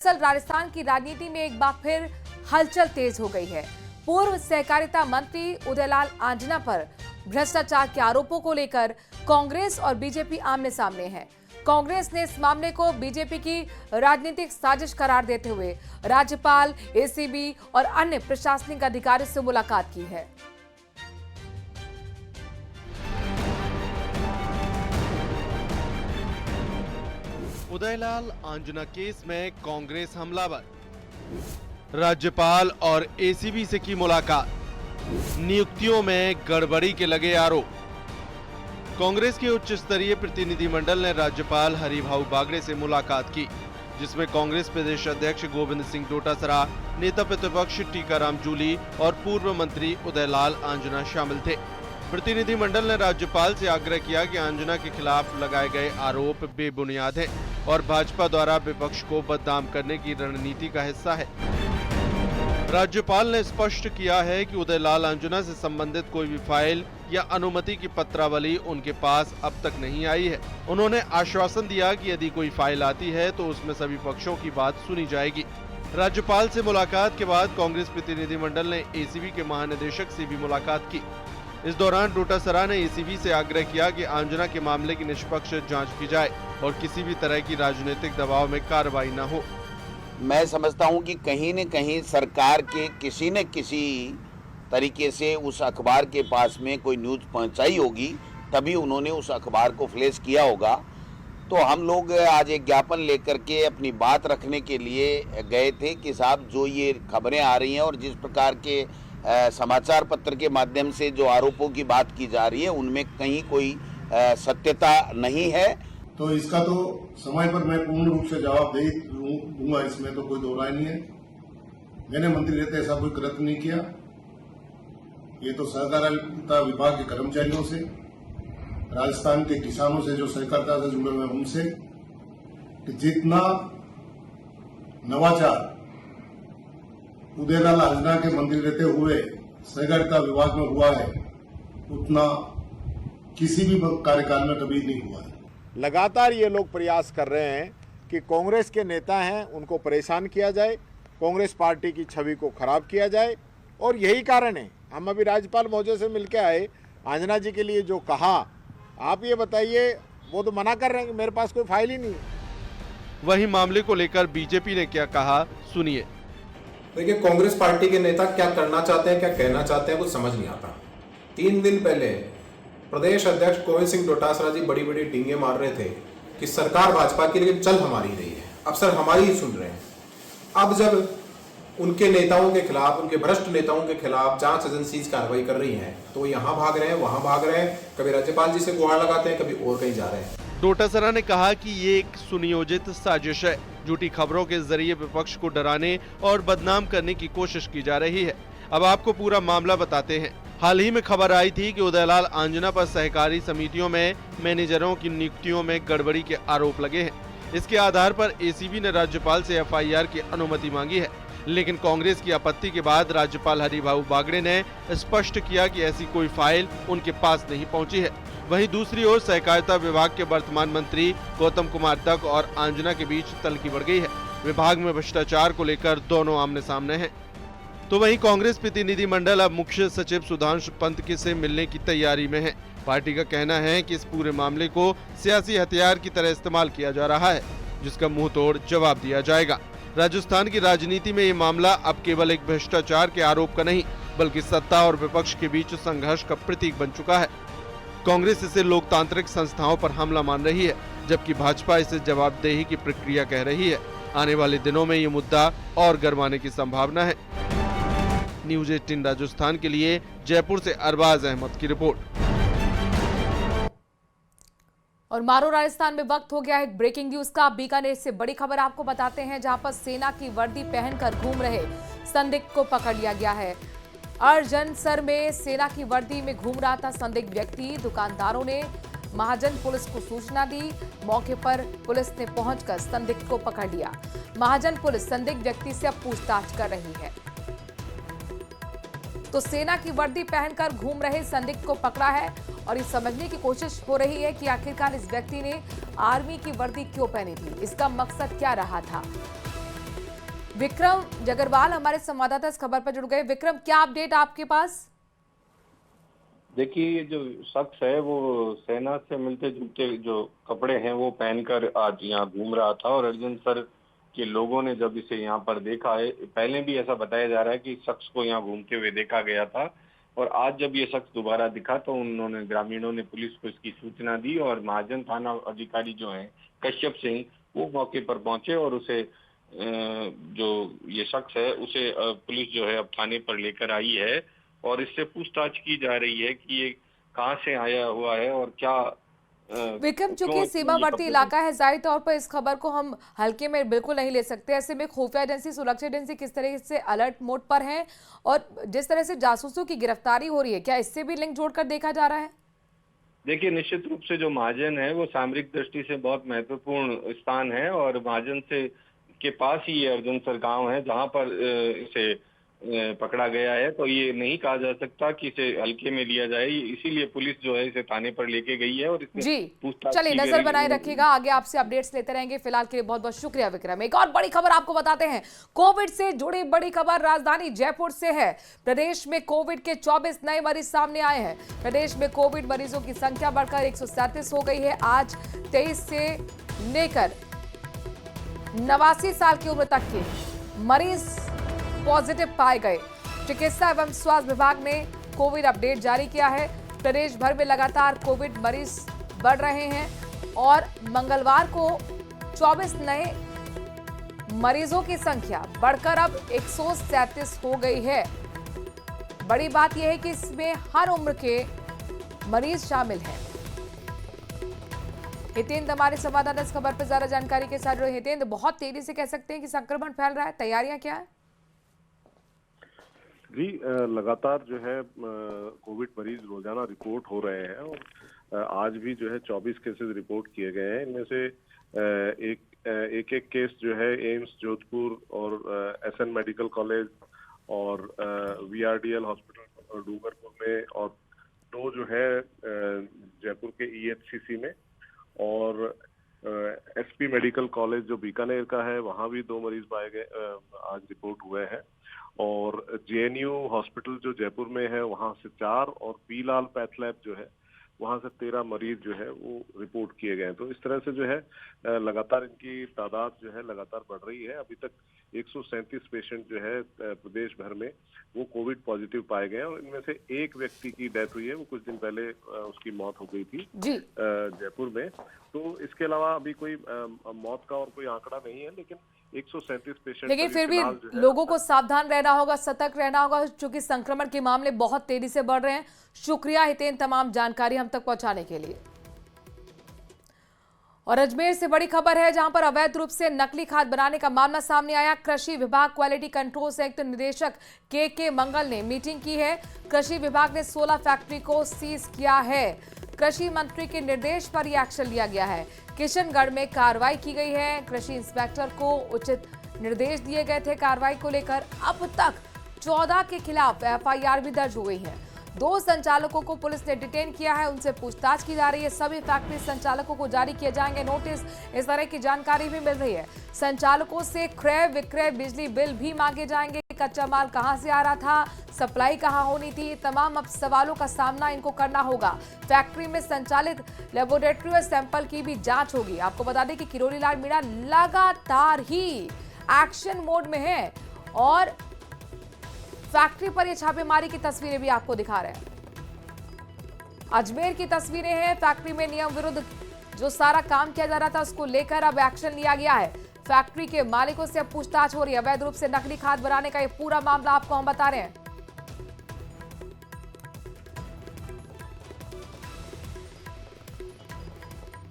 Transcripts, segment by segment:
दरअसल राजस्थान की राजनीति में एक बार फिर हलचल तेज हो गई है। पूर्व सहकारिता मंत्री उदयलाल आंजना पर भ्रष्टाचार के आरोपों को लेकर कांग्रेस और बीजेपी आमने सामने है। कांग्रेस ने इस मामले को बीजेपी की राजनीतिक साजिश करार देते हुए राज्यपाल, एसीबी और अन्य प्रशासनिक अधिकारियों से मुलाकात की है। उदयलाल आंजना केस में कांग्रेस हमलावर, राज्यपाल और एसीबी से की मुलाकात, नियुक्तियों में गड़बड़ी के लगे आरोप। कांग्रेस के उच्च स्तरीय प्रतिनिधिमंडल ने राज्यपाल हरिभाऊ बागड़े से मुलाकात की, जिसमें कांग्रेस प्रदेश अध्यक्ष गोविंद सिंह डोटासरा, नेता प्रतिपक्ष टीकाराम जूली और पूर्व मंत्री उदयलाल आंजना शामिल थे। प्रतिनिधिमंडल ने राज्यपाल से आग्रह किया कि आंजना के खिलाफ लगाए गए आरोप बेबुनियाद हैं और भाजपा द्वारा विपक्ष को बदनाम करने की रणनीति का हिस्सा है। राज्यपाल ने स्पष्ट किया है कि उदयलाल आंजना से संबंधित कोई भी फाइल या अनुमति की पत्रावली उनके पास अब तक नहीं आई है। उन्होंने आश्वासन दिया कि यदि कोई फाइल आती है तो उसमें सभी पक्षों की बात सुनी जाएगी। राज्यपाल से मुलाकात के बाद कांग्रेस प्रतिनिधिमंडल ने एसीबी के महानिदेशक से भी मुलाकात की। इस दौरान डोटासरा ने एसीबी से आग्रह किया कि आंजना के मामले की निष्पक्ष जांच की जाए और किसी भी तरह की राजनीतिक दबाव में कार्रवाई न हो। मैं समझता हूं कि कहीं न कहीं सरकार के किसी न किसी तरीके से उस अखबार के पास में कोई न्यूज़ पहुंचाई होगी, तभी उन्होंने उस अखबार को फ्लैश किया होगा। तो हम लोग आज एक ज्ञापन लेकर के अपनी बात रखने के लिए गए थे कि साहब जो ये खबरें आ रही हैं और जिस प्रकार के समाचार पत्र के माध्यम से जो आरोपों की बात की जा रही है उनमें कहीं कोई सत्यता नहीं है। तो इसका तो समय पर मैं पूर्ण रूप से जवाब दे दूंगा, इसमें तो कोई दो राय नहीं है। मैंने मंत्री रहते ऐसा कोई कृत्य नहीं किया। ये तो सहकारिता विभाग के कर्मचारियों से, राजस्थान के किसानों से जो सहकारिता से जुड़े हुए उनसे, कि जितना नवाचार उदयलाल आंजना के मंत्री रहते हुए सहकारिता विभाग में हुआ है उतना किसी भी कार्यकाल में कभी नहीं हुआ है। लगातार ये लोग प्रयास कर रहे हैं कि कांग्रेस के नेता हैं उनको परेशान किया जाए, कांग्रेस पार्टी की छवि को खराब किया जाए, और यही कारण है। हम अभी राज्यपाल महोदय से मिलकर आए, आंजना जी के लिए जो कहा, आप ये बताइए, वो तो मना कर रहे हैं कि मेरे पास कोई फाइल ही नहीं है। वहीं मामले को लेकर बीजेपी ने क्या कहा, सुनिए। देखिए, कांग्रेस पार्टी के नेता क्या करना चाहते हैं, क्या कहना चाहते हैं, कुछ समझ नहीं आता। 3 दिन पहले प्रदेश अध्यक्ष गोविंद सिंह डोटासरा जी बड़ी बड़ी डींगे मार रहे थे कि सरकार भाजपा की, लेकिन चल हमारी रही है। अब सर हमारी ही सुन रहे हैं। अब जब उनके नेताओं के खिलाफ, उनके भ्रष्ट नेताओं के खिलाफ जांच एजेंसीज कार्रवाई कर रही हैं, तो यहाँ भाग रहे हैं, वहां भाग रहे हैं, कभी राज्यपाल जी से गुहार लगाते हैं, कभी और कहीं जा रहे हैं। डोटासरा ने कहा कि ये एक सुनियोजित साजिश है। झूठी खबरों के जरिए विपक्ष को डराने और बदनाम करने की कोशिश की जा रही है। अब आपको पूरा मामला बताते हैं। हाल ही में खबर आई थी कि उदयलाल आंजना पर सहकारी समितियों में मैनेजरों की नियुक्तियों में गड़बड़ी के आरोप लगे हैं। इसके आधार पर एसीबी ने राज्यपाल से एफआईआर की अनुमति मांगी है, लेकिन कांग्रेस की आपत्ति के बाद राज्यपाल हरिभाऊ बागड़े ने स्पष्ट किया कि ऐसी कोई फाइल उनके पास नहीं पहुंची है। वहीं दूसरी ओर सहकारिता विभाग के वर्तमान मंत्री गौतम कुमार दत्त और आंजना के बीच तल्खी बढ़ गई है। विभाग में भ्रष्टाचार को लेकर दोनों आमने सामने हैं। तो वहीं कांग्रेस प्रतिनिधिमंडल अब मुख्य सचिव सुधांशु पंत से मिलने की तैयारी में है। पार्टी का कहना है कि इस पूरे मामले को सियासी हथियार की तरह इस्तेमाल किया जा रहा है, जिसका मुंह तोड़ जवाब दिया जाएगा। राजस्थान की राजनीति में ये मामला अब केवल एक भ्रष्टाचार के आरोप का नहीं, बल्कि सत्ता और विपक्ष के बीच संघर्ष का प्रतीक बन चुका है। कांग्रेस इसे लोकतांत्रिक संस्थाओं पर हमला मान रही है, जबकि भाजपा इसे जवाबदेही की प्रक्रिया कह रही है। आने वाले दिनों में ये मुद्दा और गरमाने की संभावना है। न्यूज़ 18 राजस्थान के लिए जयपुर से अरबाज अहमद की रिपोर्ट। और मारो राजस्थान में वक्त हो गया है ब्रेकिंग न्यूज का। बीकानेर से बड़ी खबर आपको बताते हैं, जहां पर सेना की वर्दी पहनकर घूम रहे संदिग्ध को पकड़ लिया गया है। अर्जनसर में सेना की वर्दी में घूम रहा था संदिग्ध व्यक्ति। दुकानदारों ने महाजन पुलिस को सूचना दी। मौके पर पुलिस ने पहुंचकर संदिग्ध को पकड़ लिया। महाजन पुलिस संदिग्ध व्यक्ति से अब पूछताछ कर रही है। तो सेना की वर्दी पहनकर घूम रहे संदिग्ध को पकड़ा है और ये समझने की कोशिश हो रही है कि आखिरकार इस व्यक्ति ने आर्मी की वर्दी क्यों पहनी थी, इसका मकसद क्या रहा था। विक्रम जगरवाल हमारे संवाददाता इस खबर पर जुड़ गए। विक्रम, क्या अपडेट आपके पास? देखिए, ये जो शख्स है वो सेना से मिलते जुलते जो कपड़े हैं वो पहनकर आज यहाँ घूम रहा था और अर्जन सर के लोगों ने जब इसे यहाँ पर देखा है, पहले भी ऐसा बताया जा रहा है कि इस शख्स को यहाँ घूमते हुए देखा गया था और आज जब ये शख्स दोबारा दिखा तो उन्होंने ग्रामीणों ने पुलिस को इसकी सूचना दी और महाजन थाना अधिकारी जो हैं कश्यप सिंह वो मौके पर पहुंचे और उसे जो ये शख्स है उसे पुलिस जो है अब थाने पर लेकर आई है और इससे पूछताछ की जा रही है कि ये कहाँ से आया हुआ है और क्या विक्रम, चूंकि क्यों सीमावर्ती ये इलाका है, जाहिर तौर पर इस खबर को हम हल्के में बिल्कुल नहीं ले सकते। ऐसे में खुफिया एजेंसी, सुरक्षा एजेंसी किस तरह से अलर्ट मोड पर हैं और जिस तरह से जासूसों की गिरफ्तारी हो रही है, क्या इससे भी लिंक जोड़कर देखा जा रहा है? देखिए, निश्चित रूप से जो महाजन है वो सामरिक दृष्टि से बहुत महत्वपूर्ण स्थान है और महाजन से के पास ही ये अर्जनसर गांव है जहां पर इसे पकड़ा गया है। तो ये नहीं कहा जा सकता कि इसे हल्के में लिया जाए, इसीलिए पुलिस जो है इसे थाने पर लेके गई है और इसमें जी, पूछताछ चलिए की नजर गई बनाए है। रखिएगा, आगे आपसे अपडेट्स लेते रहेंगे। फिलहाल के लिए बहुत बहुत शुक्रिया विक्रम। एक और बड़ी खबर आपको बताते हैं, कोविड से जुड़ी बड़ी खबर राजधानी जयपुर से है। प्रदेश में कोविड के 24 नए मरीज सामने आए हैं। प्रदेश में कोविड मरीजों की संख्या बढ़कर 137 हो गई है। आज 23 से लेकर 89 साल की उम्र तक के मरीज पॉजिटिव पाए गए। चिकित्सा एवं स्वास्थ्य विभाग ने कोविड अपडेट जारी किया है। प्रदेश भर में लगातार कोविड मरीज बढ़ रहे हैं और मंगलवार को 24 नए मरीजों की संख्या बढ़कर अब 137 हो गई है। बड़ी बात यह है कि इसमें हर उम्र के मरीज शामिल हैं। हितेंद्र हमारे संवाददाता इस खबर पर ज्यादा जानकारी के साथ जुड़े। हितेंद्र, बहुत तेजी से कह सकते हैं कि संक्रमण फैल रहा है, तैयारियां क्या है? जी, लगातार जो है कोविड मरीज रोजाना रिपोर्ट हो रहे हैं और आज भी जो है 24 केसेस रिपोर्ट किए गए हैं। इनमें से एक केस जो है एम्स जोधपुर और एसएन मेडिकल कॉलेज और वीआरडीएल हॉस्पिटल डूंगरपुर में और 2 जो है जयपुर के ईएचसीसी में और एसपी मेडिकल कॉलेज जो बीकानेर का है वहां भी 2 मरीज पाए गए, आज रिपोर्ट हुए हैं और जेएनयू हॉस्पिटल जो जयपुर में है वहां से 4 और पी लाल पैथ लैब जो है वहां से 13 मरीज जो है वो रिपोर्ट किए गए हैं। तो इस तरह से जो है लगातार इनकी तादाद जो है लगातार बढ़ रही है। अभी तक 137 पेशेंट जो है प्रदेश भर में वो कोविड पॉजिटिव पाए गए हैं और इनमें से एक व्यक्ति की डेथ हुई है, वो कुछ दिन पहले उसकी मौत हो गई थी जयपुर में। तो इसके अलावा अभी कोई मौत का और कोई आंकड़ा नहीं है, लेकिन 137 पेशेंट। लेकिन फिर भी लोगों को सावधान रहना होगा, सतर्क रहना होगा, क्योंकि संक्रमण के मामले बहुत तेजी से बढ़ रहे हैं। शुक्रिया हितेन, तमाम जानकारी हम तक पहुंचाने के लिए। और अजमेर से बड़ी खबर है, जहां पर अवैध रूप से नकली खाद बनाने का मामला सामने आया। कृषि विभाग क्वालिटी कंट्रोल संयुक्त निदेशक के मंगल ने मीटिंग की है। कृषि विभाग ने 16 फैक्ट्री को सीज किया है। कृषि मंत्री के निर्देश पर यह एक्शन लिया गया है। किशनगढ़ में कार्रवाई की गई है। कृषि इंस्पेक्टर को उचित निर्देश दिए गए थे कार्रवाई को लेकर। अब तक 14 के खिलाफ एफआईआर भी दर्ज हो गई है। 2 संचालकों को पुलिस ने डिटेन किया है, उनसे पूछताछ की जा रही है। सभी फैक्ट्री संचालकों को जारी किए जाएंगे नोटिस, इस तरह की जानकारी भी मिल रही है। संचालकों से क्रय विक्रय बिजली बिल भी मांगे जाएंगे। कच्चा माल कहां से आ रहा था, सप्लाई कहां होनी थी, तमाम अब सवालों का सामना इनको करना होगा। फैक्ट्री में संचालित लेबोरेटरी और सैंपल की भी जांच होगी। आपको बता दें कि किरोड़ी लाल मीणा लगातार ही एक्शन मोड में है और फैक्ट्री पर ये छापेमारी की तस्वीरें भी आपको दिखा रहे हैं। अजमेर की तस्वीरें हैं। फैक्ट्री में नियम विरुद्ध जो सारा काम किया जा रहा था उसको लेकर अब एक्शन लिया गया है। फैक्ट्री के मालिकों से अब पूछताछ हो रही है। अवैध रूप से नकली खाद बनाने का ये पूरा मामला आपको हम बता रहे हैं।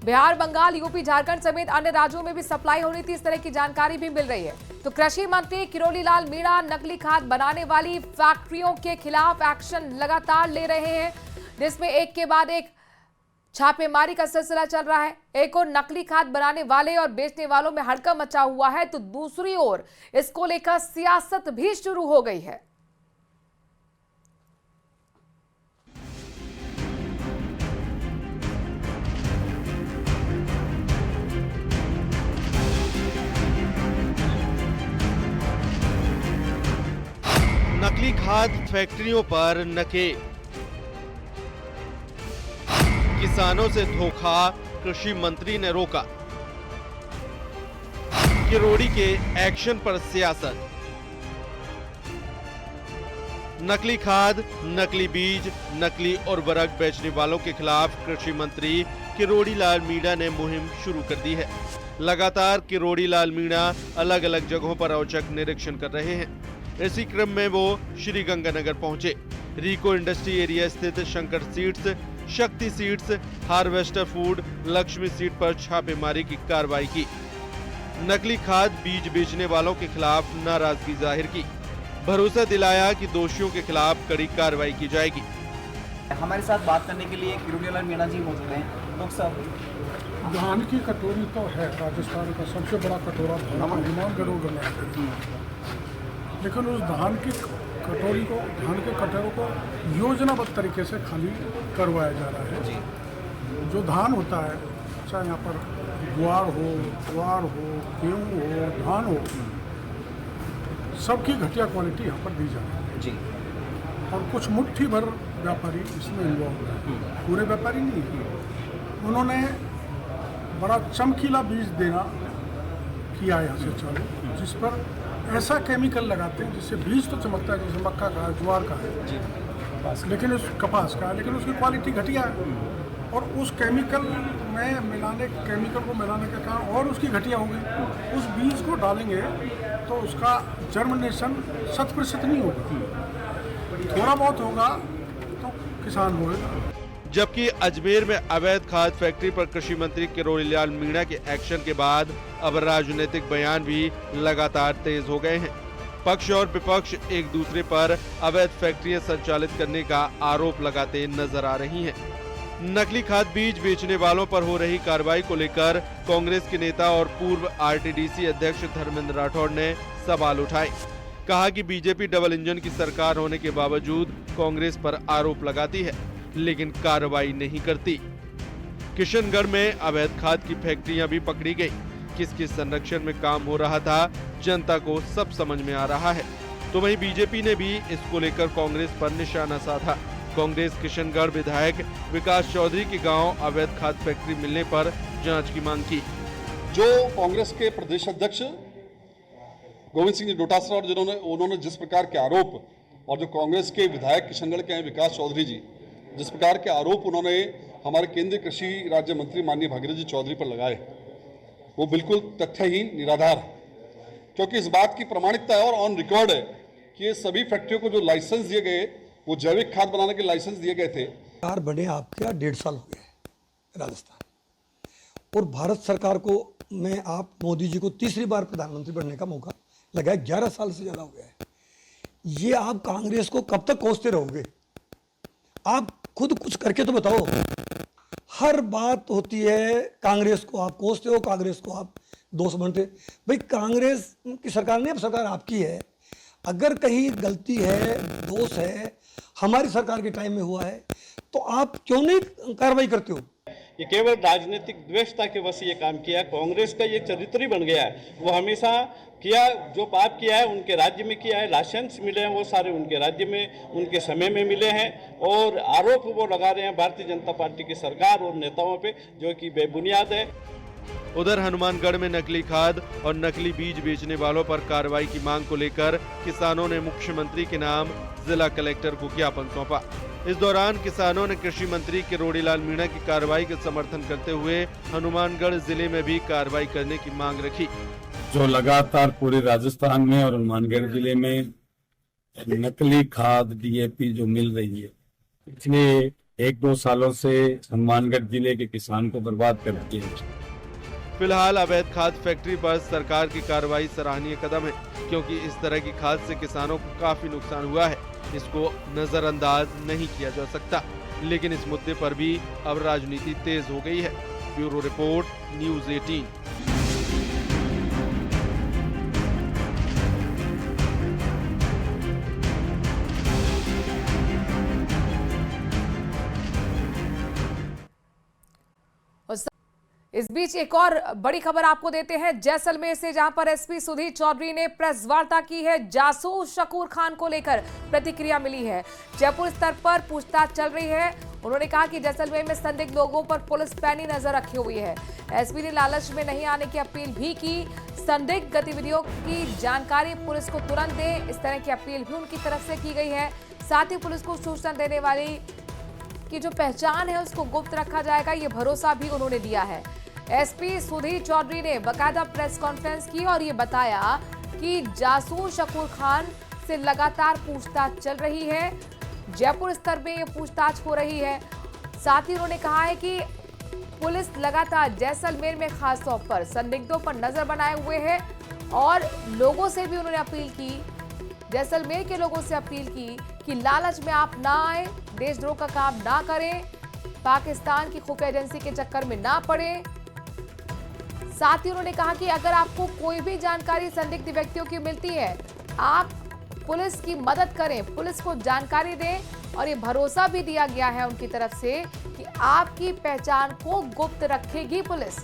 बिहार, बंगाल, यूपी, झारखंड समेत अन्य राज्यों में भी सप्लाई हो रही थी, इस तरह की जानकारी भी मिल रही है। तो कृषि मंत्री किरोड़ी लाल मीणा नकली खाद बनाने वाली फैक्ट्रियों के खिलाफ एक्शन लगातार ले रहे हैं, जिसमें एक के बाद एक छापेमारी का सिलसिला चल रहा है। एक और नकली खाद बनाने वाले और बेचने वालों में हड़कंप मचा हुआ है, तो दूसरी ओर इसको लेकर सियासत भी शुरू हो गई है। नकली खाद फैक्ट्रियों पर नकेल, किसानों से धोखा, कृषि मंत्री ने रोका, किरोड़ी के एक्शन पर सियासत, नकली खाद, नकली बीज, नकली उर्वरक बेचने वालों के खिलाफ कृषि मंत्री किरोड़ी लाल मीणा ने मुहिम शुरू कर दी है। लगातार किरोड़ी लाल मीणा अलग अलग जगहों पर औचक निरीक्षण कर रहे हैं। इसी क्रम में वो श्री गंगानगर पहुंचे। रिको इंडस्ट्री एरिया स्थित शंकर सीड्स, शक्ति seeds, harvester food, Lakshmi seed पर छापेमारी की कार्रवाई की। नकली खाद बीज बेचने वालों के खिलाफ नाराजगी जाहिर की। भरोसा दिलाया कि दोषियों के खिलाफ कड़ी कार्रवाई की जाएगी। हमारे साथ बात करने के लिए किरोड़ी लाल मीणा जी मौजूद हैं। डॉक्टर साहब, धान की कटोरी तो है राजस्थान का सबसे बड़ा कटोरा हनुमानगढ़ में, लेकिन उस धान की कटोरी को, धान के कटोरों को योजनाबद्ध तरीके से खाली करवाया जा रहा है। जो धान होता है, चाहे यहाँ पर ज्वार हो, गेहूँ हो, धान हो, सबकी घटिया क्वालिटी यहाँ पर दी जा रही है जी। और कुछ मुट्ठी भर व्यापारी इसमें इन्वॉल्व है, पूरे व्यापारी नहीं है। उन्होंने बड़ा चमकीला बीज देना किया यहाँ से चालू, जिस पर ऐसा केमिकल लगाते हैं जिससे बीज तो चमकता है, जैसे मक्का का है, ज्वार का है, लेकिन उस कपास का है, लेकिन उसकी क्वालिटी घटिया है। और उस केमिकल को मिलाने के कारण और उसकी घटिया हो गई। उस बीज को डालेंगे तो उसका जर्मिनेशन 100% नहीं होगा, थोड़ा बहुत होगा तो किसान होगा। जबकि अजमेर में अवैध खाद फैक्ट्री पर कृषि मंत्री किरोड़ी लाल मीणा के एक्शन के बाद अब राजनीतिक बयान भी लगातार तेज हो गए हैं। पक्ष और विपक्ष एक दूसरे पर अवैध फैक्ट्रियां संचालित करने का आरोप लगाते नजर आ रही हैं। नकली खाद बीज बेचने वालों पर हो रही कार्रवाई को लेकर कांग्रेस के नेता और पूर्व आरटीडीसी अध्यक्ष धर्मेंद्र राठौड़ ने सवाल उठाए। कहा कि बीजेपी डबल इंजन की सरकार होने के बावजूद कांग्रेस पर आरोप लगाती है, लेकिन कार्रवाई नहीं करती। किशनगढ़ में अवैध खाद की फैक्ट्रियां भी पकड़ी गई। किसके संरक्षण में काम हो रहा था, जनता को सब समझ में आ रहा है। तो वहीं बीजेपी ने भी इसको लेकर कांग्रेस पर निशाना साधा। कांग्रेस किशनगढ़ विधायक विकास चौधरी के गांव अवैध खाद फैक्ट्री मिलने पर जांच की मांग की। जो कांग्रेस के प्रदेश अध्यक्ष गोविंद सिंह डोटासरा और उन्होंने जिस प्रकार के आरोप, और जो कांग्रेस के विधायक किशनगढ़ के हैं विकास चौधरी जी, जिस प्रकार के आरोप उन्होंने हमारे केंद्रीय कृषि राज्य मंत्री माननीय भागीरथ जी चौधरी पर लगाए, वो बिल्कुल तथ्यहीन, निराधार है। क्योंकि इस बात की प्रामाणिकता है और ऑन रिकॉर्ड है कि ये सभी फैक्ट्रियों को जो लाइसेंस दिए गए, वो जैविक खाद बनाने के लाइसेंस दिए गए थे। सरकार बने आपके 1.5 साल हो गए राजस्थान, और भारत सरकार को में आप मोदी जी को तीसरी बार प्रधानमंत्री बनने का मौका लगा है। 11 साल से ज़्यादा हो गया है। ये आप कांग्रेस को कब तक कोसते रहोगे? आप खुद कुछ करके तो बताओ। हर बात होती है कांग्रेस को आप कोसते हो, कांग्रेस को आप दोस्त बनते। भाई कांग्रेस की सरकार नहीं, अब सरकार आपकी है। अगर कहीं गलती है, दोष है, हमारी सरकार के टाइम में हुआ है, तो आप क्यों नहीं कार्रवाई करते हो? ये केवल राजनीतिक द्वेषता के वश ये काम किया। कांग्रेस का ये चरित्र ही बन गया है। वो हमेशा किया, जो पाप किया है उनके राज्य में किया है। लाइसेंस मिले हैं वो सारे उनके राज्य में, उनके समय में मिले हैं, और आरोप वो लगा रहे हैं भारतीय जनता पार्टी की सरकार और नेताओं पे, जो कि बेबुनियाद है। उधर हनुमानगढ़ में नकली खाद और नकली बीज बेचने वालों पर कार्रवाई की मांग को लेकर किसानों ने मुख्यमंत्री के नाम जिला कलेक्टर को ज्ञापन सौंपा। इस दौरान किसानों ने कृषि मंत्री किरोड़ी लाल मीणा की कार्रवाई का समर्थन करते हुए हनुमानगढ़ जिले में भी कार्रवाई करने की मांग रखी। जो लगातार पूरे राजस्थान में और हनुमानगढ़ जिले में नकली खाद डीएपी जो मिल रही है, पिछले 1-2 सालों से हनुमानगढ़ जिले के किसान को बर्बाद कर दिया है। फिलहाल अवैध खाद फैक्ट्री पर सरकार की कार्रवाई सराहनीय कदम है, क्योंकि इस तरह की खाद से किसानों को काफी नुकसान हुआ है। इसको नजरअंदाज नहीं किया जा सकता, लेकिन इस मुद्दे पर भी अब राजनीति तेज हो गई है। Bureau report, news 18। इस बीच एक और बड़ी खबर आपको देते हैं जैसलमेर से, जहां पर एसपी सुधीर चौधरी ने प्रेस वार्ता की है। जासूस शकूर खान को लेकर प्रतिक्रिया मिली है। जयपुर स्तर पर पूछताछ चल रही है। उन्होंने कहा कि जैसलमेर में संदिग्ध लोगों पर पुलिस पैनी नजर रखी हुई है। एसपी ने लालच में नहीं आने की अपील भी की। संदिग्ध गतिविधियों की जानकारी पुलिस को तुरंत दें, इस तरह की अपील भी उनकी तरफ से की गई है। साथ ही पुलिस को सूचना देने वाली की जो पहचान है उसको गुप्त रखा जाएगा, ये भरोसा भी उन्होंने दिया है। एसपी सुधीर चौधरी ने बाकायदा प्रेस कॉन्फ्रेंस की और ये बताया कि जासूस शकूर खान से लगातार पूछताछ चल रही है। जयपुर स्तर में ये पूछताछ हो रही है। साथ ही उन्होंने कहा है कि पुलिस लगातार जैसलमेर में खास तौर पर संदिग्धों पर नजर बनाए हुए है और लोगों से भी उन्होंने अपील की, जैसलमेर के लोगों से अपील की कि लालच में आप ना आए, देशद्रोह का काम ना करें, पाकिस्तान की खुफिया एजेंसी के चक्कर में ना पड़े। साथ ही उन्होंने कहा कि अगर आपको कोई भी जानकारी संदिग्ध व्यक्तियों की मिलती है, आप पुलिस की मदद करें, पुलिस को जानकारी दें। और ये भरोसा भी दिया गया है उनकी तरफ से कि आपकी पहचान को गुप्त रखेगी पुलिस।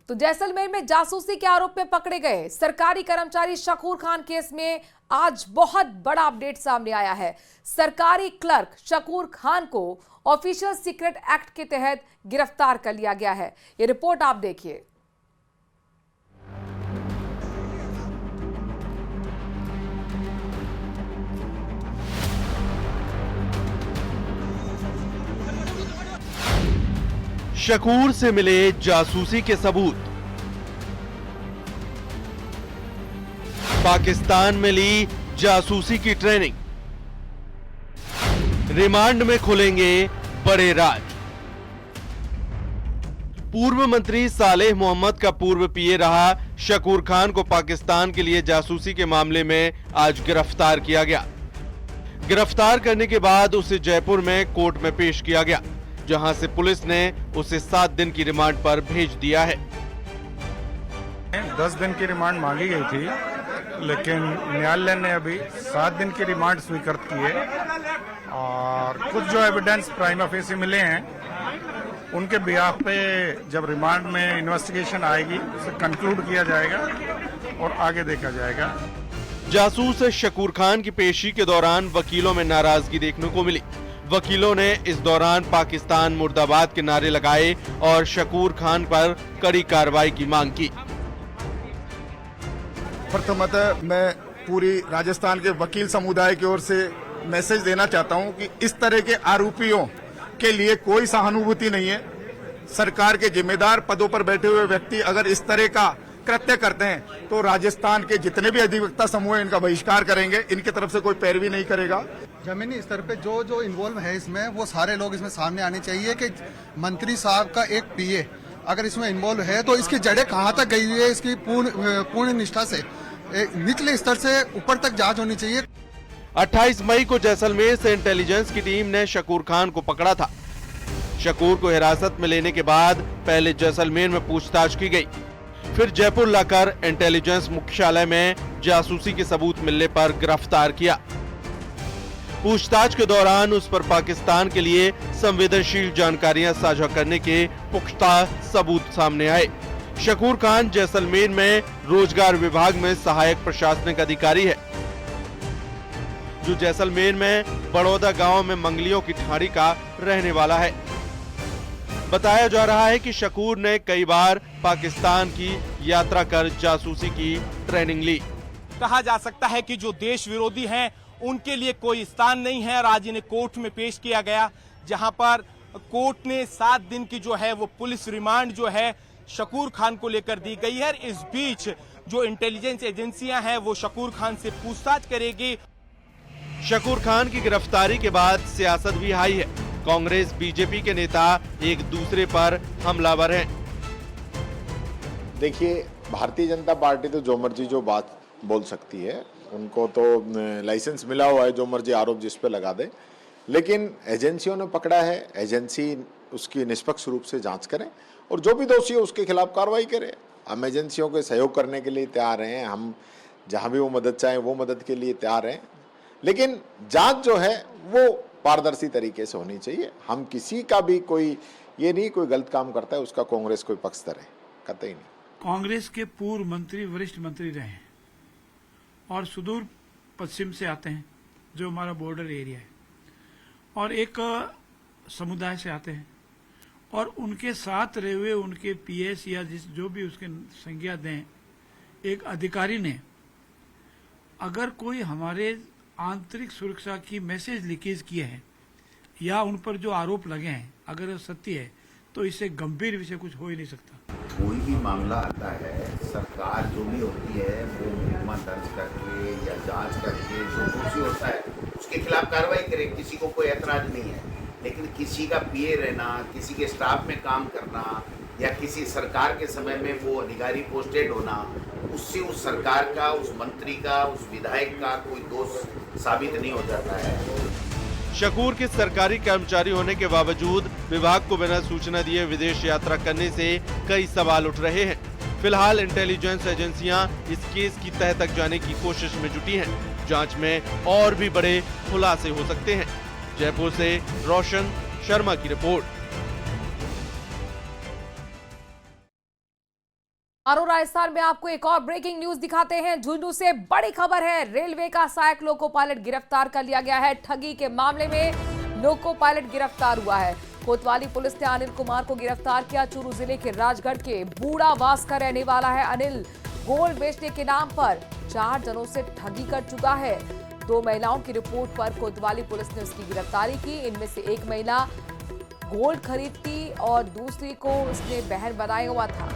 तो जैसलमेर में जासूसी के आरोप में पकड़े गए सरकारी कर्मचारी शकूर खान केस में आज बहुत बड़ा अपडेट सामने आया है। सरकारी क्लर्क शकूर खान को ऑफिशियल सीक्रेट एक्ट के तहत गिरफ्तार कर लिया गया है। ये रिपोर्ट आप देखिए। शकूर से मिले जासूसी के सबूत। पाकिस्तान में ली जासूसी की ट्रेनिंग। रिमांड में खुलेंगे बड़े राज। पूर्व मंत्री सालेह मोहम्मद का पूर्व पीए रहा शकूर खान को पाकिस्तान के लिए जासूसी के मामले में आज गिरफ्तार किया गया। गिरफ्तार करने के बाद उसे जयपुर में कोर्ट में पेश किया गया, जहां से पुलिस ने उसे 7 दिन की रिमांड पर भेज दिया है। 10 दिन की रिमांड मांगी गई थी, लेकिन न्यायालय ने अभी 7 दिन की रिमांड स्वीकृत की है और कुछ जो एविडेंस प्राइमा फेसी मिले हैं उनके बिहाफ पे जब रिमांड में इन्वेस्टिगेशन आएगी उसे कंक्लूड किया जाएगा और आगे देखा जाएगा। जासूस शकूर खान की पेशी के दौरान वकीलों में नाराजगी देखने को मिली। वकीलों ने इस दौरान पाकिस्तान मुर्दाबाद के नारे लगाए और शकूर खान पर कड़ी कार्रवाई की मांग की। प्रथमतः मैं पूरी राजस्थान के वकील समुदाय की ओर से मैसेज देना चाहता हूं कि इस तरह के आरोपियों के लिए कोई सहानुभूति नहीं है। सरकार के जिम्मेदार पदों पर बैठे हुए व्यक्ति अगर इस तरह का कृत्य करते हैं तो राजस्थान के जितने भी अधिवक्ता समूह हैं इनका बहिष्कार करेंगे, इनकी तरफ से कोई पैरवी नहीं करेगा। जमीनी स्तर पे जो इन्वॉल्व है इसमें वो सारे लोग इसमें सामने आने चाहिए कि मंत्री साहब का एक पीए अगर इसमें इन्वॉल्व है तो इसकी जड़ें कहाँ तक गई हुई है, इसकी पूर्ण निष्ठा से निचले स्तर से ऊपर तक जांच होनी चाहिए। 28 मई को जैसलमेर से इंटेलिजेंस की टीम ने शकूर खान को पकड़ा था। शकूर को हिरासत में लेने के बाद पहले जैसलमेर में पूछताछ की गई, फिर जयपुर लाकर इंटेलिजेंस मुख्यालय में जासूसी के सबूत मिलने पर गिरफ्तार किया। पूछताछ के दौरान उस पर पाकिस्तान के लिए संवेदनशील जानकारियां साझा करने के पुख्ता सबूत सामने आए। शकूर खान जैसलमेर में रोजगार विभाग में सहायक प्रशासनिक अधिकारी है, जो जैसलमेर में बड़ौदा गांव में मंगलियों की ठाड़ी का रहने वाला है। बताया जा रहा है कि शकूर ने कई बार पाकिस्तान की यात्रा कर जासूसी की ट्रेनिंग ली। कहा जा सकता है कि जो देश विरोधी हैं उनके लिए कोई स्थान नहीं है और आज इन्हें कोर्ट में पेश किया गया, जहां पर कोर्ट ने 7 दिन की जो है वो पुलिस रिमांड जो है शकूर खान को लेकर दी गई है। इस बीच जो इंटेलिजेंस एजेंसियां हैं वो शकूर खान से पूछताछ करेगी। शकूर खान की गिरफ्तारी के बाद सियासत भी हाई है। कांग्रेस बीजेपी के नेता एक दूसरे पर हमलावर हैं। देखिए, भारतीय जनता पार्टी तो जो मर्जी जो बात बोल सकती है, उनको तो लाइसेंस मिला हुआ है, जो मर्जी आरोप जिस पे लगा दे। लेकिन एजेंसियों ने पकड़ा है, एजेंसी उसकी निष्पक्ष रूप से जांच करें और जो भी दोषी है उसके खिलाफ कार्रवाई करें। हम एजेंसियों के सहयोग करने के लिए तैयार हैं, हम जहां भी वो मदद चाहें वो मदद के लिए तैयार हैं। लेकिन जांच जो है वो पारदर्शी तरीके से होनी चाहिए। हम किसी का भी कोई ये नहीं कोई गलत काम करता है उसका कांग्रेस कोई पक्षधर है, कतई नहीं। कांग्रेस के पूर्व मंत्री वरिष्ठ मंत्री रहे हैं और सुदूर पश्चिम से आते हैं जो हमारा बॉर्डर एरिया है, और एक समुदाय से आते हैं, और उनके साथ रहे हुए उनके पीएस या जो भी उसके संज्ञा दें, एक अधिकारी ने अगर कोई हमारे आंतरिक सुरक्षा की मैसेज लीकेज किए हैं या उन पर जो आरोप लगे हैं अगर सत्य है तो इससे गंभीर विषय कुछ हो ही नहीं सकता। कोई भी मामला आता है, सरकार जो भी होती है वो मुकदमा दर्ज करके या जांच करके जो दोषी होता है उसके खिलाफ कार्रवाई करे, किसी को कोई ऐतराज नहीं है। लेकिन किसी का पीए रहना, किसी के स्टाफ में काम करना या किसी सरकार के समय में वो अधिकारी पोस्टेड होना, उससे उस सरकार का, उस मंत्री का, उस विधायक का कोई दोष साबित नहीं हो जाता है। शकूर के सरकारी कर्मचारी होने के बावजूद विभाग को बिना सूचना दिए विदेश यात्रा करने से कई सवाल उठ रहे हैं। फिलहाल इंटेलिजेंस एजेंसियां इस केस की तह तक जाने की कोशिश में जुटी हैं। जांच में और भी बड़े खुलासे हो सकते हैं। जयपुर से रोशन शर्मा की रिपोर्ट। और राजस्थान में आपको एक और ब्रेकिंग न्यूज दिखाते हैं। झुंझुनू से बड़ी खबर है। रेलवे का सहायक लोको पायलट गिरफ्तार कर लिया गया है। ठगी के मामले में लोको पायलट गिरफ्तार हुआ है। कोतवाली पुलिस ने अनिल कुमार को गिरफ्तार किया। चूरू जिले के राजगढ़ के बूढ़ावास का रहने वाला है अनिल। गोल्ड बेचने के नाम पर 4 जनों से ठगी कर चुका है। 2 महिलाओं की रिपोर्ट पर कोतवाली पुलिस ने उसकी गिरफ्तारी की। इनमें से एक महिला गोल्ड खरीदती और दूसरी को उसने बहन बनाया हुआ था।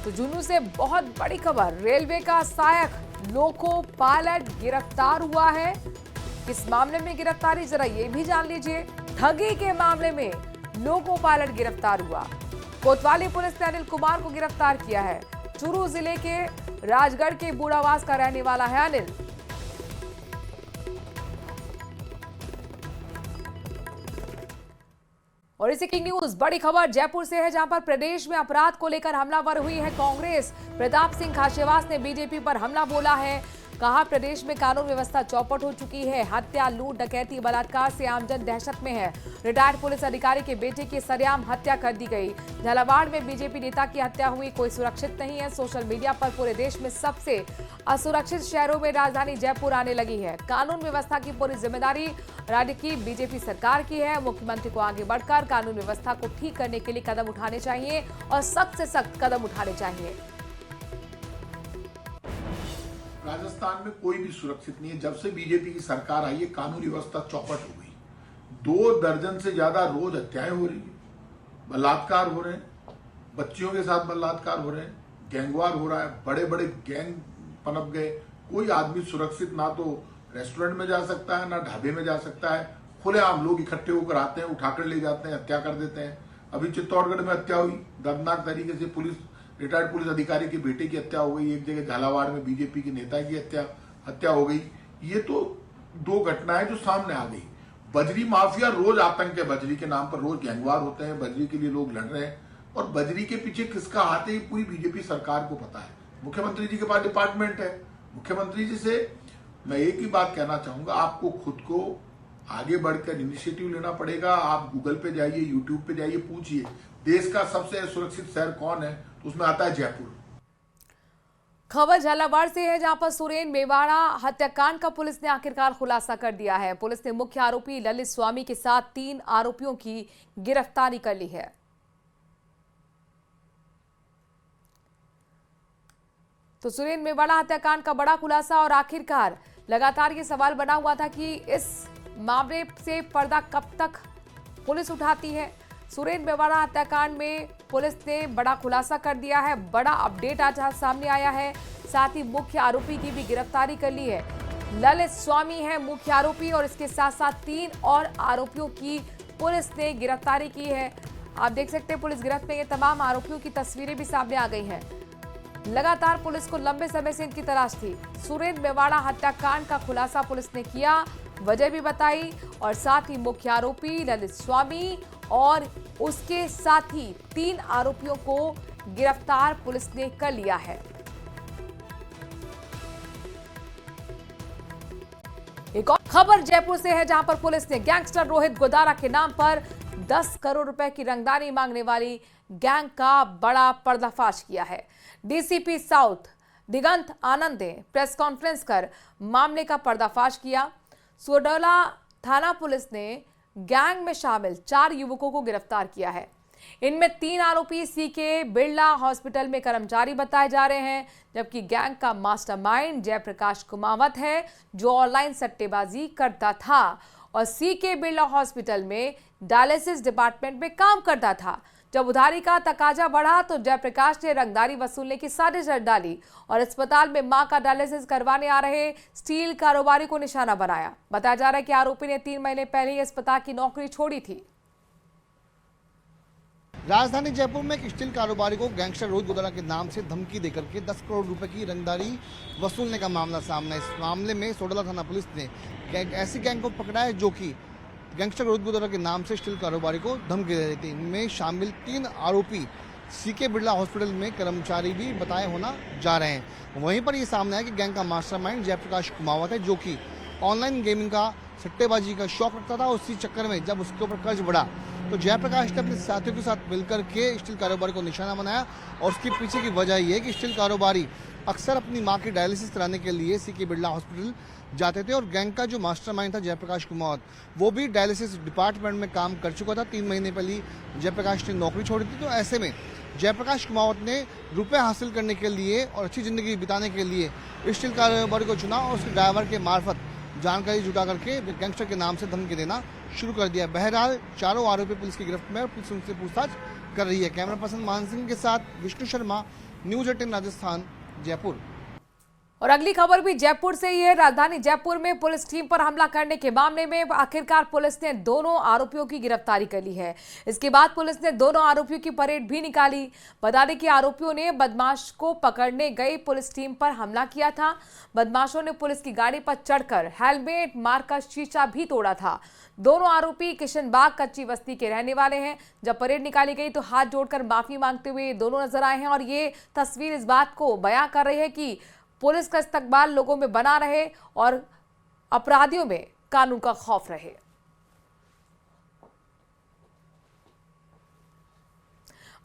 तो झुंझुनू से बहुत बड़ी खबर। रेलवे का सहायक लोको पायलट गिरफ्तार हुआ है। किस मामले में गिरफ्तारी, जरा ये भी जान लीजिए। ठगी के मामले में लोको पायलट गिरफ्तार हुआ। कोतवाली पुलिस ने अनिल कुमार को गिरफ्तार किया है। चूरू जिले के राजगढ़ के बूढ़ावास का रहने वाला है अनिल। और इसी की न्यूज बड़ी खबर जयपुर से है, जहां पर प्रदेश में अपराध को लेकर हमलावर हुई है कांग्रेस। प्रताप सिंह खाचरियावास ने बीजेपी पर हमला बोला है। कहा प्रदेश में कानून व्यवस्था चौपट हो चुकी है। हत्या, लूट, डकैती, बलात्कार से आमजन दहशत में है। रिटायर्ड पुलिस अधिकारी के बेटे की सरेआम हत्या कर दी गई। झालावाड़ में बीजेपी नेता की हत्या हुई। कोई सुरक्षित नहीं है। सोशल मीडिया पर पूरे देश में सबसे असुरक्षित शहरों में राजधानी जयपुर आने लगी है। कानून व्यवस्था की पूरी जिम्मेदारी राज्य की बीजेपी सरकार की है। मुख्यमंत्री को आगे बढ़कर कानून व्यवस्था को ठीक करने के लिए कदम उठाने चाहिए और सख्त से सख्त कदम उठाने चाहिए। राजस्थान में कोई भी सुरक्षित नहीं है। जब से बीजेपी की सरकार आई है कानून व्यवस्था चौपट हो गई। 2 दर्जन से ज्यादा रोज हत्याएं हो रही है, बलात्कार हो रहे हैं, बच्चियों के साथ बलात्कार हो रहे हैं, गैंगवार हो रहा है, बड़े बड़े गैंग पनप गए। कोई आदमी सुरक्षित ना तो रेस्टोरेंट में जा सकता है ना ढाबे में जा सकता है। खुलेआम लोग इकट्ठे होकर आते हैं, उठाकर ले जाते हैं, हत्या कर देते हैं। अभी चित्तौड़गढ़ में हत्या हुई, दर्दनाक तरीके से रिटायर्ड पुलिस अधिकारी के बेटे की हत्या हो गई। एक जगह झालावाड़ में बीजेपी के नेता की हत्या हो गई। ये तो 2 घटनाएं जो सामने आ गई। बजरी माफिया रोज आतंक है। बजरी के नाम पर रोज गैंगवार होते हैं। बजरी के लिए लोग लड़ रहे हैं और बजरी के पीछे किसका हाथ है ये पूरी बीजेपी सरकार को पता है। मुख्यमंत्री जी के पास डिपार्टमेंट है। मुख्यमंत्री जी से मैं एक ही बात कहना चाहूंगा, आपको खुद को आगे बढ़कर इनिशिएटिव लेना पड़ेगा। आप गूगल पे जाइए, यूट्यूब पे जाइए, पूछिए देश का सबसे सुरक्षित शहर कौन है, तो उसमें आता है जयपुर। खबर झालावाड़ से है, जहां पर सुरेन मेवाड़ा हत्याकांड का पुलिस ने आखिरकार खुलासा कर दिया है। पुलिस ने मुख्य आरोपी ललित स्वामी के साथ 3 आरोपियों की गिरफ्तारी कर ली है। तो सुरेन मेवाड़ा हत्याकांड का बड़ा खुलासा और आखिरकार लगातार ये सवाल बना हुआ था कि इस मामले से पर्दा कब तक पुलिस उठाती है। सुरेन मेवाड़ा हत्याकांड में पुलिस ने बड़ा खुलासा कर दिया है। बड़ा अपडेट आज सामने आया है। साथ ही मुख्य आरोपी की भी गिरफ्तारी कर ली है। ललित स्वामी है मुख्य आरोपी और इसके साथ साथ 3 और आरोपियों की पुलिस ने गिरफ्तारी की है। आप देख सकते हैं पुलिस गिरफ्त में ये तमाम आरोपियों की तस्वीरें भी सामने आ गई हैं। लगातार पुलिस को लंबे समय से इनकी तलाश थी। सुरेन मेवाड़ा हत्याकांड का खुलासा पुलिस ने किया, वजह भी बताई और साथ ही मुख्य आरोपी ललित स्वामी और उसके साथ ही 3 आरोपियों को गिरफ्तार पुलिस ने कर लिया है। एक और खबर जयपुर से है, जहां पर पुलिस ने गैंगस्टर रोहित गोदारा के नाम पर 10 करोड़ रुपए की रंगदारी मांगने वाली गैंग का बड़ा पर्दाफाश किया है। डीसीपी साउथ दिगंत आनंद ने प्रेस कॉन्फ्रेंस कर मामले का पर्दाफाश किया। सोडोला थाना पुलिस ने गैंग में शामिल 4 युवकों को गिरफ्तार किया है। इनमें 3 आरोपी सीके बिरला हॉस्पिटल में कर्मचारी बताए जा रहे हैं, जबकि गैंग का मास्टरमाइंड जयप्रकाश कुमावत है, जो ऑनलाइन सट्टेबाजी करता था और सीके बिरला हॉस्पिटल में डायलिसिस डिपार्टमेंट में काम करता था। जब उधारी का तकाजा बढ़ा तो जयप्रकाश ने रंगदारी वसूलने की साजिश रच डाली और अस्पताल में मां का डायलिसिस करवाने आ रहे स्टील कारोबारी को निशाना बनाया। बताया जा रहा है कि आरोपी ने 3 महीने पहले ही अस्पताल की नौकरी छोड़ी थी। राजधानी जयपुर में एक स्टील कारोबारी को गैंगस्टर रोहित गोदारा के नाम से धमकी देकर के 10 करोड़ रुपए की रंगदारी वसूलने का मामला सामने। इस मामले में सोडला थाना पुलिस ने ऐसी गैंग को पकड़ा है जो कि गैंगस्टर रोहित गोदारा के नाम से स्टील कारोबारी को धमकी दे रही थी। इनमें शामिल 3 आरोपी सीके बिरला हॉस्पिटल में कर्मचारी भी बताए होना जा रहे हैं। वहीं पर ये सामने आया कि गैंग का मास्टरमाइंड जयप्रकाश कुमावत है, जो कि ऑनलाइन गेमिंग का सट्टेबाजी का शौक रखता था। उसी चक्कर में जब उसके ऊपर कर्ज बढ़ा तो जयप्रकाश ने अपने साथियों के साथ मिलकर के स्टील कारोबारी को निशाना बनाया। और उसके पीछे की वजह यह है कि स्टील कारोबारी अक्सर अपनी मां की डायलिसिस कराने के लिए सीके बिरला हॉस्पिटल जाते थे और गैंग का जो मास्टरमाइंड था जयप्रकाश कुमावत, वो भी डायलिसिस डिपार्टमेंट में काम कर चुका था। 3 महीने पहले जयप्रकाश ने नौकरी छोड़ी थी। तो ऐसे में जयप्रकाश कुमावत ने रुपए हासिल करने के लिए और अच्छी जिंदगी बिताने के लिए स्टील कारोबारी को चुना और उसके ड्राइवर के मार्फत जानकारी जुटा करके गैंगस्टर के नाम से धमकी देना शुरू कर दिया। बहरहाल चारों आरोपी पुलिस की गिरफ्त में और पुलिस उनसे पूछताछ कर रही है। कैमरा पर्सन मान सिंह के साथ विष्णु शर्मा, न्यूज 18 राजस्थान, जयपुर। और अगली खबर भी जयपुर से ही है। राजधानी जयपुर में पुलिस टीम पर हमला करने के मामले में आखिरकार पुलिस ने दोनों आरोपियों की गिरफ्तारी कर ली है। इसके बाद पुलिस ने दोनों आरोपियों की परेड भी निकाली। बता दें कि आरोपियों ने बदमाश को पकड़ने गई पुलिस टीम पर हमला किया था। बदमाशों ने पुलिस की गाड़ी पर चढ़कर हेलमेट मारकर शीशा भी तोड़ा था। दोनों आरोपी किशनबाग कच्ची बस्ती के रहने वाले हैं। जब परेड निकाली गई तो हाथ जोड़कर माफी मांगते हुए दोनों नजर आए हैं और ये तस्वीर इस बात को बयां कर रही है कि पुलिस का इस्तकबाल लोगों में बना रहे और अपराधियों में कानून का खौफ रहे।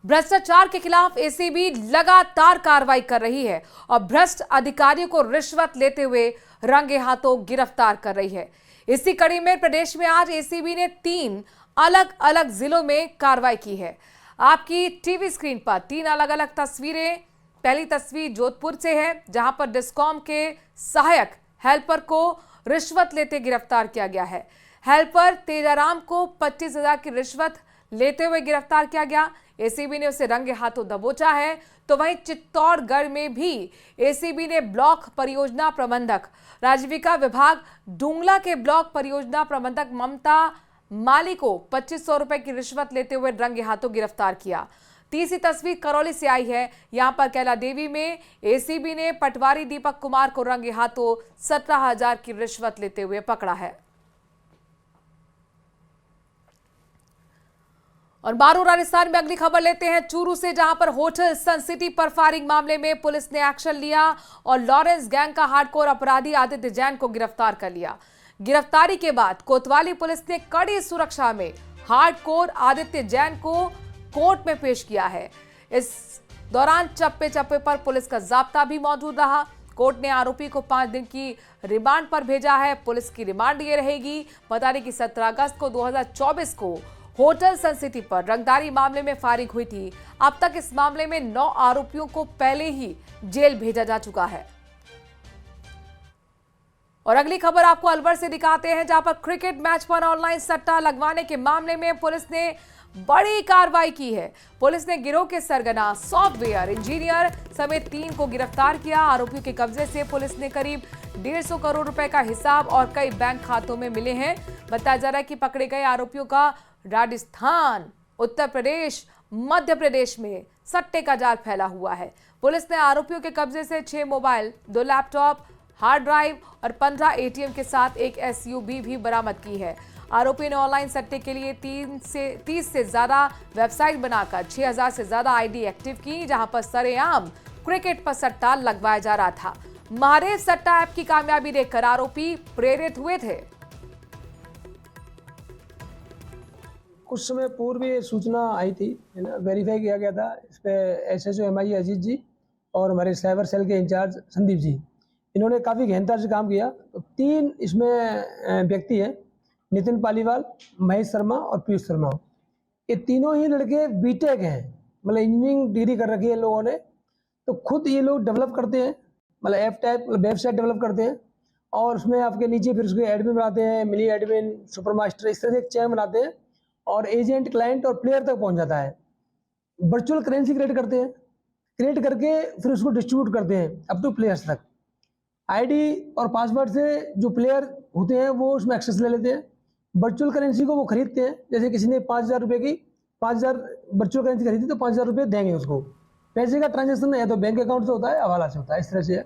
भ्रष्टाचार के खिलाफ एसीबी लगातार कार्रवाई कर रही है और भ्रष्ट अधिकारियों को रिश्वत लेते हुए रंगे हाथों गिरफ्तार कर रही है। इसी कड़ी में प्रदेश में आज एसीबी ने 3 अलग अलग जिलों में कार्रवाई की है। आपकी टीवी स्क्रीन पर 3 अलग अलग तस्वीरें। पहली तस्वीर जोधपुर से है, जहां पर डिस्कॉम के सहायक हेल्पर को रिश्वत लेते गिरफ्तार किया गया है। हेल्पर तेजाराम को 25,000 की रिश्वत लेते हुए गिरफ्तार किया गया। एसीबी ने उसे रंगे हाथों दबोचा है। तो वहीं चित्तौड़गढ़ में भी एसीबी ने ब्लॉक परियोजना प्रबंधक राजीविका विभाग डूंगला के ब्लॉक परियोजना प्रबंधक ममता माली को 2500 रुपए की रिश्वत लेते हुए रंगे हाथों गिरफ्तार किया। तीसरी तस्वीर करौली से आई है। यहां पर कैला देवी में एसीबी ने पटवारी दीपक कुमार को रंगे हाथों 17,000 की रिश्वत लेते हुए पकड़ा है। और बारू राजस्थान में अगली खबर लेते हैं चूरू से, जहां पर होटल सन सिटी पर फायरिंग मामले में पुलिस ने एक्शन लिया और लॉरेंस गैंग का हार्डकोर अपराधी आदित्य जैन को गिरफ्तार कर लिया। गिरफ्तारी के बाद कोतवाली पुलिस ने कड़ी सुरक्षा में हार्डकोर आदित्य जैन को कोर्ट में पेश किया है। इस दौरान चप्पे चप्पे पर पुलिस का जाब्ता भी मौजूद रहा। कोर्ट ने आरोपी को 5 दिन की रिमांड पर भेजा है। पुलिस की रिमांड ये रहेगी। बता दें कि 17 अगस्त को 2024 को होटल सन सिटी पर रंगदारी मामले में फायरिंग हुई थी। अब तक इस मामले में 9 आरोपियों को पहले ही जेल भेजा जा चुका है। और अगली खबर आपको अलवर से दिखाते हैं, जहां पर क्रिकेट मैच पर ऑनलाइन सट्टा लगवाने के मामले में पुलिस ने बड़ी कार्रवाई की है। पुलिस ने गिरोह के सरगना सॉफ्टवेयर इंजीनियर समेत 3 को गिरफ्तार किया। आरोपियों के कब्जे से पुलिस ने करीब 150 करोड़ रुपए का हिसाब और कई बैंक खातों में मिले हैं। बताया जा रहा है कि पकड़े गए आरोपियों का राजस्थान, उत्तर प्रदेश, मध्य प्रदेश में सट्टे का जाल फैला हुआ है। पुलिस ने आरोपियों के कब्जे से 6 मोबाइल, 2 लैपटॉप, हार्ड ड्राइव और 15 एटीएम के साथ एक एसयूवी भी बरामद की है। आरोपी ने ऑनलाइन सट्टे के लिए 30 से ज्यादा वेबसाइट बनाकर 6000 से ज्यादा आईडी एक्टिव की, जहां पर सरेआम क्रिकेट पर सट्टा लगवाया जा रहा था। महारेव सट्टा ऐप की कामयाबी देखकर आरोपी प्रेरित हुए थे। कुछ समय पूर्व ये सूचना आई थी, है ना, वेरीफाई किया गया था। इस पर SHO MI अजीत जी और हमारे साइबर सेल के इंचार्ज संदीप जी, इन्होंने काफ़ी गहनता से काम किया। तो 3 इसमें व्यक्ति हैं, नितिन पालीवाल, महेश शर्मा और पीयूष शर्मा। ये तीनों ही लड़के बीटेक हैं, मतलब इंजीनियरिंग डिग्री कर रखी है लोगों ने। तो खुद ये लोग डेवलप करते हैं, मतलब ऐप टाइप वेबसाइट डेवलप करते हैं और उसमें आपके नीचे फिर उसके एडमिन बनाते हैं, मिनी एडमिन, सुपर मास्टर, इस तरह से एक चैन बनाते हैं और एजेंट, क्लाइंट और प्लेयर तक पहुंच जाता है। वर्चुअल करेंसी क्रिएट करते हैं, क्रिएट करके फिर उसको डिस्ट्रीब्यूट करते हैं अप टू प्लेयर्स तक। आईडी और पासवर्ड से जो प्लेयर होते हैं वो उसमें एक्सेस ले लेते हैं। वर्चुअल करेंसी को वो खरीदते हैं, जैसे किसी ने 5,000 रुपये की 5,000 वर्चुअल करेंसी खरीदी तो 5,000 रुपये देंगे उसको। पैसे का ट्रांजेक्शन है तो बैंक अकाउंट से होता है, हवाला से होता है, इस तरह से है।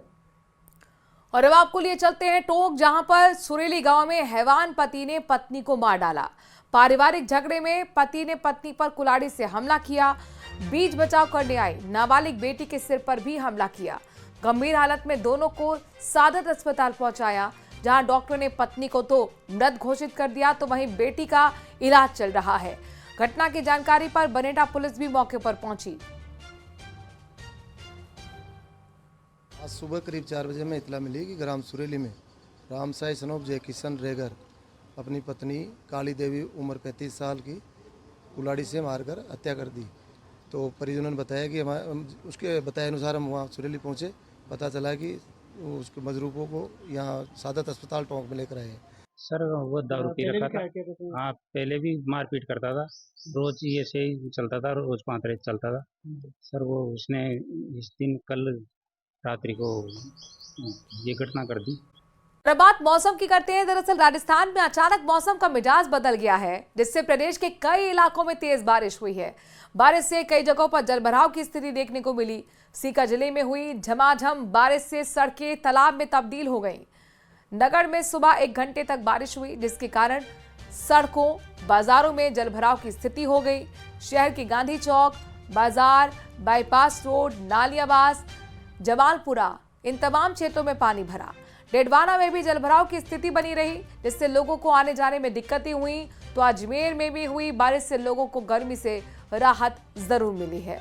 और अब आपको लिए चलते हैं टोंक, जहां पर सुरेली गांव में हैवान पति ने पत्नी को मार डाला। पारिवारिक झगड़े में पति ने पत्नी पर कुल्हाड़ी से हमला किया। बीच बचाव करने आई नाबालिग बेटी के सिर पर भी हमला किया। गंभीर हालत में दोनों को सादत अस्पताल पहुंचाया, जहां डॉक्टर ने पत्नी को तो मृत घोषित कर दिया, तो वहीं बेटी का इलाज चल रहा है। घटना की जानकारी पर बनेटा पुलिस भी मौके पर पहुंची। आज सुबह करीब 4 बजे में इतला मिली कि ग्राम सुरेली में रामसाई सनोप जय किशन रेगर अपनी पत्नी काली देवी उम्र 35 साल की कुल्हाड़ी से मारकर हत्या कर दी। तो परिजनों ने बताया कि उसके बताए अनुसार हम वहाँ सुरेली पहुँचे, पता चला कि उसके मजरूपों को यहाँ सादत अस्पताल टोंक में लेकर आए। सर वो दारू पी रखा था। हाँ, पहले भी मारपीट करता था, रोज ये से ही चलता था, रोज 5 रेत चलता था। सर वो उसने इस दिन कल रात्रि को ये घटना कर दी। और बात मौसम की करते हैं। दरअसल राजस्थान में अचानक मौसम का मिजाज बदल गया है, जिससे प्रदेश के कई इलाकों में तेज बारिश हुई है। बारिश से कई जगहों पर जलभराव की स्थिति देखने को मिली। सीकर जिले में हुई झमाझम बारिश से सड़कें तालाब में तब्दील हो गईं। नगर में सुबह 1 घंटे तक बारिश हुई, जिसके कारण सड़कों, बाजारों में जलभराव की स्थिति हो गई। शहर के गांधी चौक, बाजार, बाईपास रोड, नालियाबास, जमालपुरा, इन तमाम क्षेत्रों में पानी भरा। डेडवाना में भी जलभराव की स्थिति बनी रही, जिससे लोगों को आने जाने में दिक्कतें हुई। तो अजमेर में भी हुई बारिश से लोगों को गर्मी से राहत जरूर मिली है।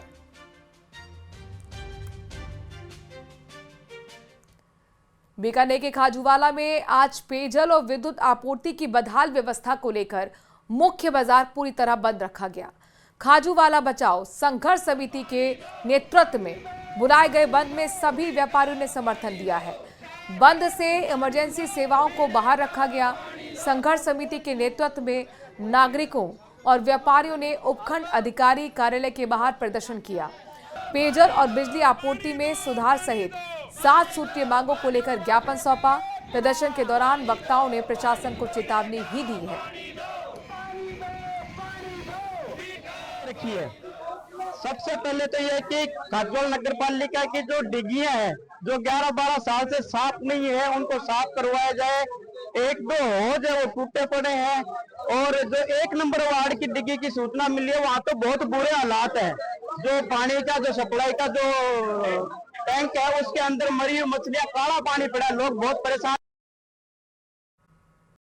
बीकानेर के खाजूवाला में आज पेयजल और विद्युत आपूर्ति की बदहाल व्यवस्था को लेकर मुख्य बाजार पूरी तरह बंद रखा गया। खाजूवाला बचाओ संघर्ष समिति के नेतृत्व में बुलाए गए बंद में सभी व्यापारियों ने समर्थन दिया है। बंद से इमरजेंसी सेवाओं को बाहर रखा गया। संघर्ष समिति के नेतृत्व में नागरिकों और व्यापारियों ने उपखंड अधिकारी कार्यालय के बाहर प्रदर्शन किया। पेयजल और बिजली आपूर्ति में सुधार सहित 7 सूत्रीय मांगों को लेकर ज्ञापन सौंपा। प्रदर्शन के दौरान वक्ताओं ने प्रशासन को चेतावनी भी दी है। सबसे पहले तो यह कि खाजूवाला नगर पालिका की जो डिग्गियां हैं, जो 11-12 साल से साफ नहीं है, उनको साफ करवाया जाए। 1-2 हौज है वो टूटे पड़े हैं, और जो 1 नंबर वार्ड की डिग्गी की सूचना मिली है वहाँ तो बहुत बुरे हालात है। जो पानी का जो सप्लाई का जो टैंक है उसके अंदर मरी हुई मछलियां, काला पानी पड़ा है, लोग बहुत परेशान